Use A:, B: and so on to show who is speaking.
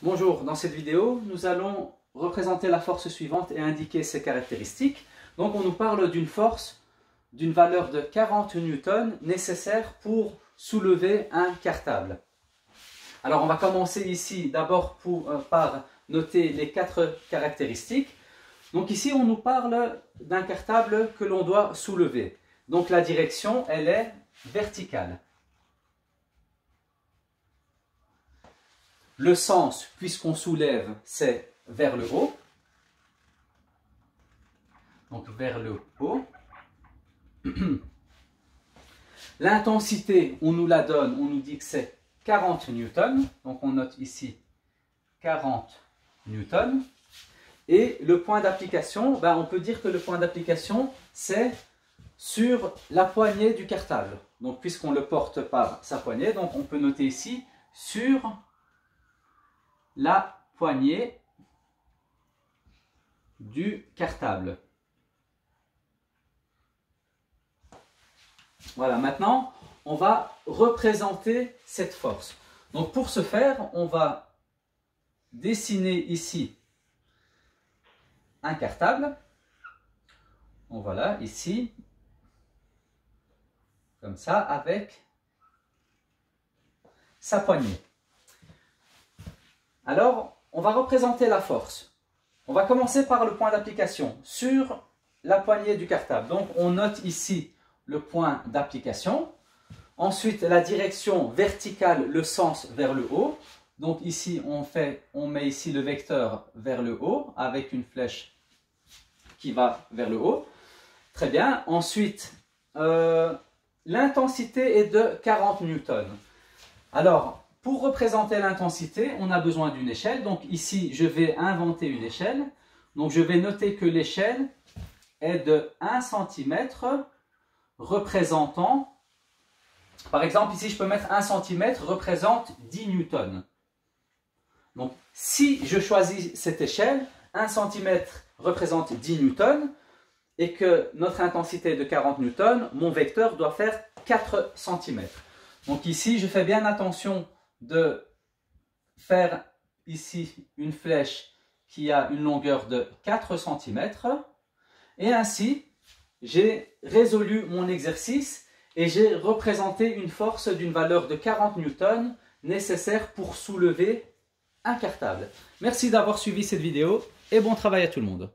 A: Bonjour, dans cette vidéo, nous allons représenter la force suivante et indiquer ses caractéristiques. Donc on nous parle d'une force d'une valeur de 40 newtons nécessaire pour soulever un cartable. Alors on va commencer ici d'abord par noter les 4 caractéristiques. Donc ici on nous parle d'un cartable que l'on doit soulever. Donc la direction elle est verticale. Le sens, puisqu'on soulève, c'est vers le haut. Donc vers le haut. L'intensité, on nous la donne, on nous dit que c'est 40 newtons. Donc on note ici 40 newtons. Et le point d'application, on peut dire que le point d'application, c'est sur la poignée du cartable. Donc puisqu'on le porte par sa poignée, donc on peut noter ici sur la poignée du cartable. Voilà, maintenant, on va représenter cette force. Donc pour ce faire, on va dessiner ici un cartable. Donc voilà, ici, comme ça, avec sa poignée. Alors, on va représenter la force. On va commencer par le point d'application sur la poignée du cartable. Donc, on note ici le point d'application. Ensuite, la direction verticale, le sens vers le haut. Donc ici, on met ici le vecteur vers le haut avec une flèche qui va vers le haut. Très bien. Ensuite, l'intensité est de 40 newtons. Alors, pour représenter l'intensité, on a besoin d'une échelle. Donc ici, je vais inventer une échelle. Donc je vais noter que l'échelle est de 1 cm représentant, par exemple ici je peux mettre 1 cm représente 10 newtons. Donc si je choisis cette échelle, 1 cm représente 10 newtons et que notre intensité est de 40 newtons, mon vecteur doit faire 4 cm. Donc ici je fais bien attention de faire ici une flèche qui a une longueur de 4 cm et ainsi j'ai résolu mon exercice et j'ai représenté une force d'une valeur de 40 newtons nécessaire pour soulever un cartable. Merci d'avoir suivi cette vidéo et bon travail à tout le monde.